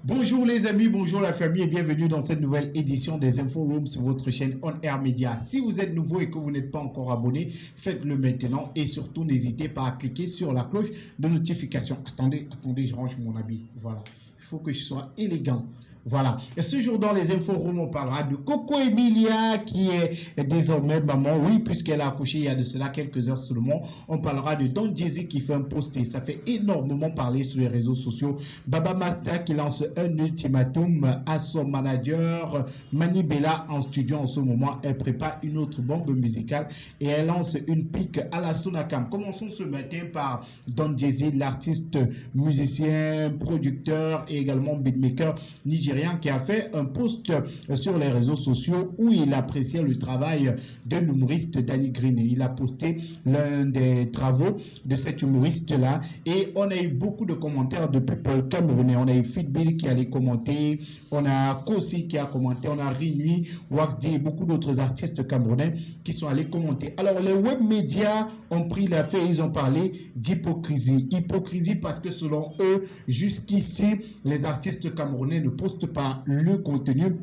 Bonjour les amis, bonjour la famille et bienvenue dans cette nouvelle édition des Info Rooms sur votre chaîne On Air Media. Si vous êtes nouveau et que vous n'êtes pas encore abonné, faites-le maintenant et surtout n'hésitez pas à cliquer sur la cloche de notification. Attendez, je range mon habit. Voilà, il faut que je sois élégant. Voilà. Et ce jour dans les Info Rooms, on parlera de Coco Emilia qui est désormais maman. Oui, puisqu'elle a accouché il y a de cela quelques heures seulement. On parlera de Don Jazzy qui fait un post et ça fait énormément parler sur les réseaux sociaux. Baba Masta qui lance un ultimatum à son manager Mani Bella en studio en ce moment. Elle prépare une autre bombe musicale et elle lance une pique à la Sonacam. Commençons ce matin par Don Jazzy, l'artiste, musicien, producteur et également beatmaker nigérien qui a fait un post sur les réseaux sociaux où il appréciait le travail de l'humoriste Danny Green. Il a posté l'un des travaux de cet humoriste-là et on a eu beaucoup de commentaires de people camerounais. On a eu Fitbill qui allait commenter, on a Kossi qui a commenté, on a Rinui, Waxdi et beaucoup d'autres artistes camerounais qui sont allés commenter. Alors les web médias ont pris l'affaire, ils ont parlé d'hypocrisie. Hypocrisie parce que selon eux, jusqu'ici, les artistes camerounais ne postent pas le contenu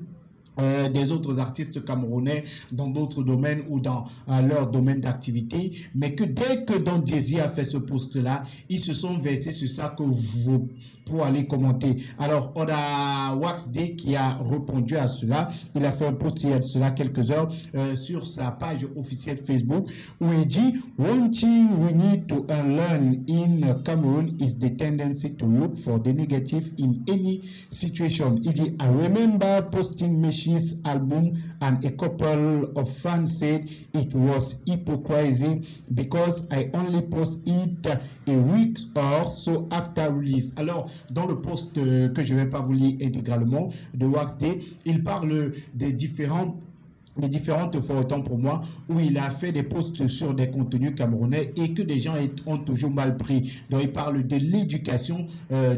des autres artistes camerounais dans d'autres domaines ou dans leur domaine d'activité, mais que dès que Don Jazzy a fait ce post-là, ils se sont versés sur ça que vous pour aller commenter. Alors, on a Waxday qui a répondu à cela. Il a fait un post il y a de cela quelques heures sur sa page officielle Facebook où il dit « One thing we need to unlearn in Cameroon is the tendency to look for the negative in any situation. » Il dit « I remember posting Meshi's album and a couple of fans said it was hypocrisy because I only post it a week or so after release. » Alors, dans le post que je ne vais pas vous lire intégralement de Waxday, il parle des différentes fois autant pour moi où il a fait des posts sur des contenus camerounais et que des gens ont toujours mal pris. Donc il parle de l'éducation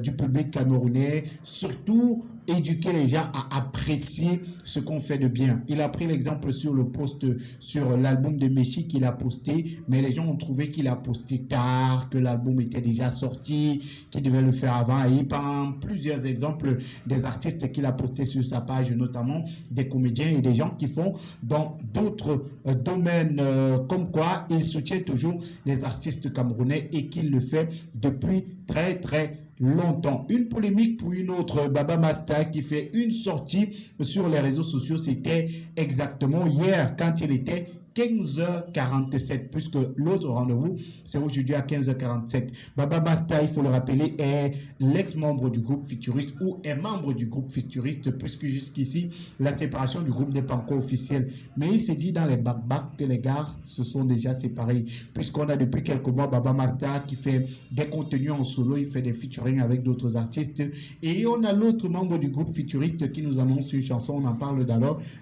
du public camerounais, surtout éduquer les gens à apprécier ce qu'on fait de bien. Il a pris l'exemple sur le post sur l'album de Meshi qu'il a posté, mais les gens ont trouvé qu'il a posté tard, que l'album était déjà sorti, qu'il devait le faire avant. Et il prend plusieurs exemples des artistes qu'il a posté sur sa page, notamment des comédiens et des gens qui font dans d'autres domaines, comme quoi il soutient toujours les artistes camerounais et qu'il le fait depuis très longtemps. Une polémique pour une autre, Baba Masta qui fait une sortie sur les réseaux sociaux, c'était exactement hier quand il était 15h47, puisque l'autre rendez-vous, c'est aujourd'hui à 15h47. Baba Masta, il faut le rappeler, est l'ex-membre du groupe Futuriste ou est membre du groupe Futuriste, puisque jusqu'ici, la séparation du groupe n'est pas encore officielle. Mais il s'est dit dans les back que les gars se sont déjà séparés, puisqu'on a depuis quelques mois Baba Masta qui fait des contenus en solo, il fait des featuring avec d'autres artistes. Et on a l'autre membre du groupe Futuriste qui nous annonce une chanson, on en parle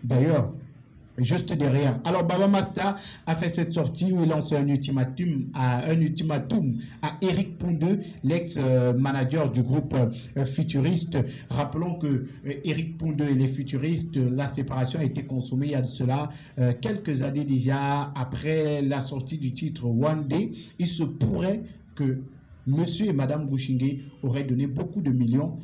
d'ailleurs. Juste derrière. Alors, Baba Masta a fait cette sortie où il lance un ultimatum à Eric Pondeux, l'ex-manager du groupe Futuriste. Rappelons que Eric Pondeux et les Futuristes, la séparation a été consommée il y a de cela quelques années déjà après la sortie du titre One Day. Il se pourrait que Monsieur et Madame Gouchingué auraient donné beaucoup de millions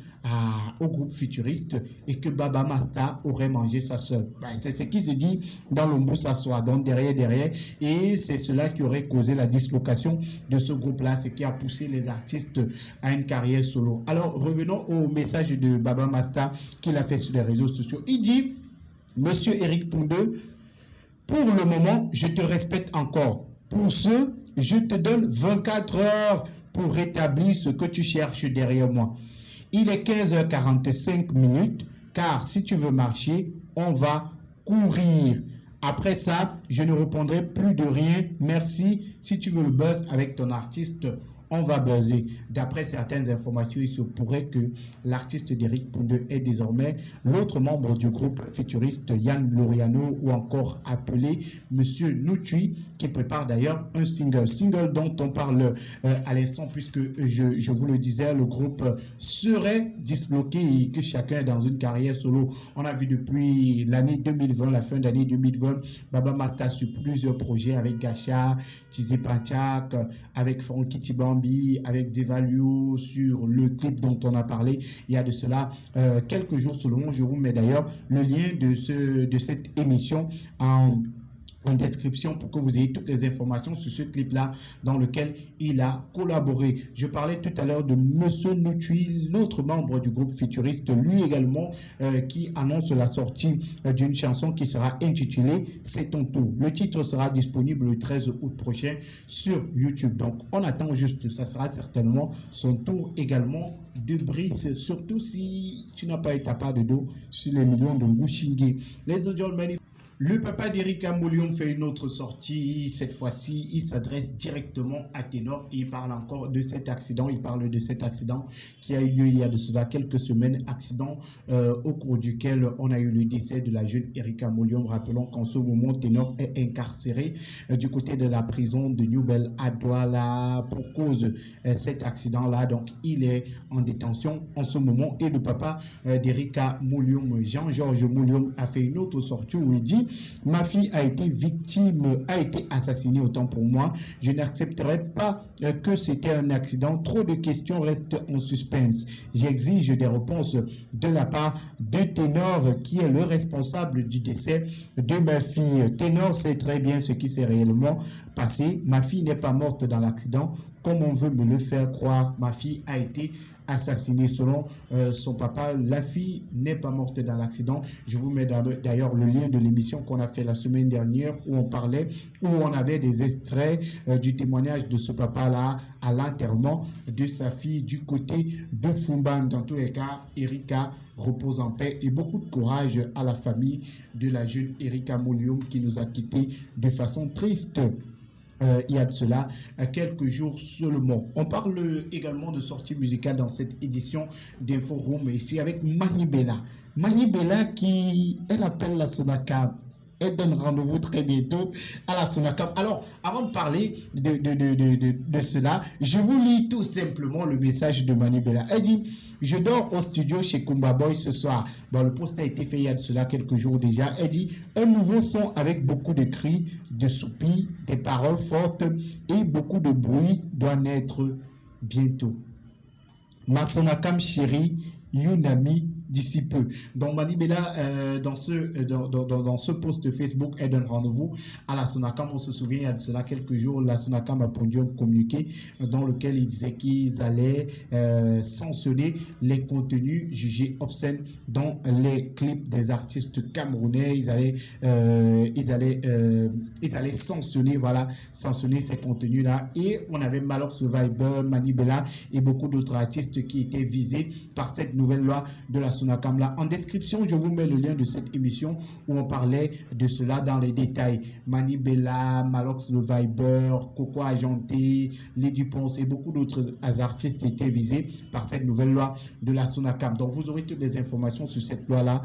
au groupe Futuriste et que Baba Masta aurait mangé ça seul. Ben, c'est ce qui se dit dans l'Ombu Sassoa, donc derrière. Et c'est cela qui aurait causé la dislocation de ce groupe-là, ce qui a poussé les artistes à une carrière solo. Alors, revenons au message de Baba Masta qu'il a fait sur les réseaux sociaux. Il dit, Monsieur Eric Pondeux, pour le moment, je te respecte encore. Pour ce, je te donne 24 heures pour rétablir ce que tu cherches derrière moi. Il est 15h45 minutes, car si tu veux marcher, on va courir. Après ça, je ne répondrai plus de rien. Merci. Si tu veux le buzz avec ton artiste, on va buzzer. D'après certaines informations, il se pourrait que l'artiste d'Eric Pondeux est désormais l'autre membre du groupe Futuriste, Yann Loriano, ou encore appelé Monsieur Noutui, qui prépare d'ailleurs un single dont on parle à l'instant, puisque je vous le disais, le groupe serait disloqué et que chacun est dans une carrière solo. On a vu depuis l'année 2020, la fin d'année 2020, Baba Masta sur plusieurs projets avec Gacha, Tizi Panchak, avec Frankie Tiban, Bambi avec Devalue sur le clip dont on a parlé il y a de cela quelques jours seulement. Je vous mets d'ailleurs le lien de cette émission en description pour que vous ayez toutes les informations sur ce clip-là dans lequel il a collaboré. Je parlais tout à l'heure de Monsieur Nutui, l'autre membre du groupe Futuriste, lui également, qui annonce la sortie d'une chanson qui sera intitulée « C'est ton tour ». Le titre sera disponible le 13 août prochain sur YouTube. Donc, on attend juste, ça sera certainement son tour également de Brice, surtout si tu n'as pas été à pas de dos sur les millions de Ngushingue. Les audios magnifiques. Le papa d'Erika Moulium fait une autre sortie. Cette fois-ci, il s'adresse directement à Ténor et il parle encore de cet accident. Il parle de cet accident qui a eu lieu il y a de cela quelques semaines. Accident au cours duquel on a eu le décès de la jeune Erika Moulium. Rappelons qu'en ce moment, Ténor est incarcéré du côté de la prison de New-Bel à Douala pour cause de cet accident-là. Donc, il est en détention en ce moment. Et le papa d'Erika Moulium, Jean-Georges Moulium, a fait une autre sortie où il dit: ma fille a été victime, a été assassinée, autant pour moi. Je n'accepterai pas que c'était un accident. Trop de questions restent en suspense. J'exige des réponses de la part de Ténor, qui est le responsable du décès de ma fille. Ténor sait très bien ce qui s'est réellement passé. Ma fille n'est pas morte dans l'accident, comme on veut me le faire croire. Ma fille a été assassinée. Selon son papa, la fille n'est pas morte dans l'accident. Je vous mets d'ailleurs le lien de l'émission qu'on a fait la semaine dernière où on parlait, où on avait des extraits du témoignage de ce papa-là à l'enterrement de sa fille du côté de Fumban. Dans tous les cas, Erika repose en paix et beaucoup de courage à la famille de la jeune Erika Moulium qui nous a quittés de façon triste. Il y a de cela quelques jours seulement. On parle également de sortie musicale dans cette édition d'Info Room ici avec Manibela. Manibela qui, elle appelle la Sonacam. Elle donne rendez-vous très bientôt à la Sonacam. Alors, avant de parler de cela, je vous lis tout simplement le message de Manibela. Elle dit: je dors au studio chez Kumba Boy ce soir. Bon, le post a été fait il y a de cela quelques jours déjà. Elle dit: un nouveau son avec beaucoup de cris, de soupirs, des paroles fortes et beaucoup de bruit doit naître bientôt. Ma Sonacam chérie, Yunami, d'ici peu. Donc Manibela, dans ce post Facebook, elle donne rendez-vous à la Sonacam. On se souvient, il y a de cela quelques jours, la Sonacam a produit un communiqué dans lequel il disait qu'ils allaient sanctionner les contenus jugés obscènes dans les clips des artistes camerounais. Ils allaient sanctionner, voilà, sanctionner ces contenus-là. Et on avait Malox Viber, Manibela et beaucoup d'autres artistes qui étaient visés par cette nouvelle loi de la Sonacam là. En description, je vous mets le lien de cette émission où on parlait de cela dans les détails. Manibela, Malox le Viber, Coco Agenté, Lady Ponce et beaucoup d'autres artistes étaient visés par cette nouvelle loi de la Sonacam. Donc vous aurez toutes les informations sur cette loi là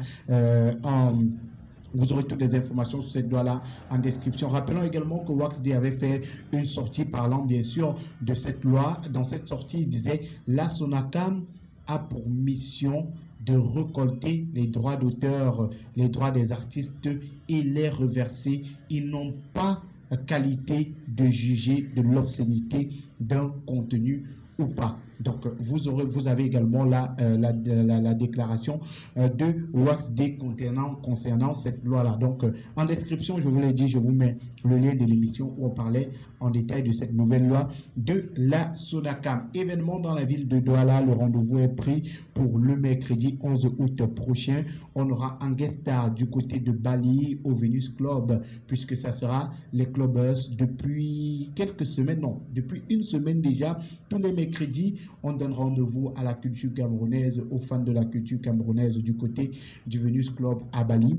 Vous aurez toutes les informations sur cette loi-là en description. Rappelons également que Wax D avait fait une sortie parlant bien sûr de cette loi. Dans cette sortie, il disait: la Sonacam a pour mission de récolter les droits d'auteur, les droits des artistes et les reverser. Ils n'ont pas qualité de juger de l'obscénité d'un contenu ou pas. Donc, vous avez également la déclaration de Wax D concernant cette loi-là. Donc, en description, je vous l'ai dit, je vous mets le lien de l'émission où on parlait en détail de cette nouvelle loi de la Sonacam. Événement dans la ville de Douala, le rendez-vous est pris pour le mercredi 11 août prochain. On aura un guest star du côté de Bali au Venus Club, puisque ça sera les clubbers depuis quelques semaines, non, depuis une semaine déjà, tous les mercredis, on donne rendez-vous à la culture camerounaise, aux fans de la culture camerounaise du côté du Venus Club à Bali.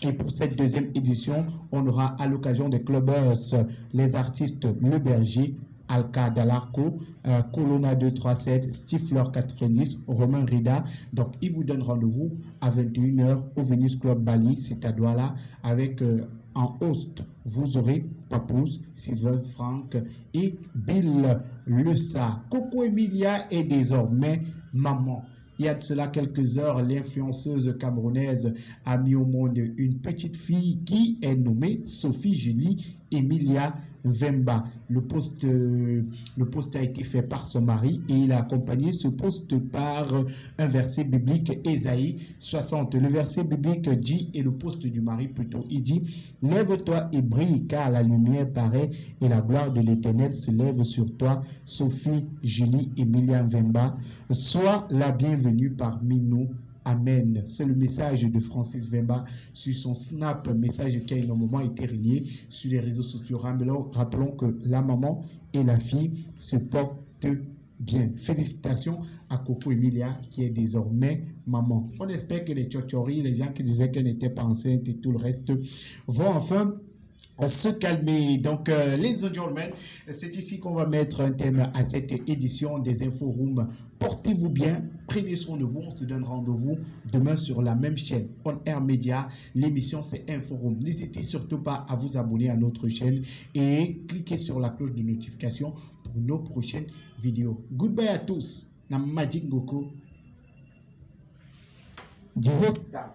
Et pour cette deuxième édition, on aura à l'occasion des clubbers les artistes Le Berger, Alka Dalarco, Colonna 237, Stifler 90, Romain Rida. Donc, ils vous donnent rendez-vous à 21 h au Venus Club Bali, c'est à Douala, avec en host, vous aurez Papoose, Sylvain Franck et Bill Lessa. Coco Emilia est désormais maman. Il y a de cela quelques heures, l'influenceuse camerounaise a mis au monde une petite fille qui est nommée Sophie Julie Emilia Vemba. Le post a été fait par son mari et il a accompagné ce post par un verset biblique, Ésaïe 60. Le verset biblique dit, et le post du mari plutôt, il dit: lève-toi et brille, car la lumière paraît et la gloire de l'Éternel se lève sur toi. Sophie Julie Emilia Vemba, sois la bienvenue parmi nous. Amen. C'est le message de Francis Vemba sur son Snap, message qui a énormément été relié sur les réseaux sociaux. Rappelons que la maman et la fille se portent bien. Félicitations à Coco Emilia qui est désormais maman. On espère que les tchotchoris, les gens qui disaient qu'elle n'était pas enceinte et tout le reste, vont enfin se calmer. Donc, ladies and gentlemen, c'est ici qu'on va mettre un thème à cette édition des Inforooms. Portez-vous bien, prenez soin de vous. On se donne rendez-vous demain sur la même chaîne, On Air Media. L'émission, c'est Inforoom. N'hésitez surtout pas à vous abonner à notre chaîne et cliquez sur la cloche de notification pour nos prochaines vidéos. Goodbye à tous. Namadjing Goku. Divosta.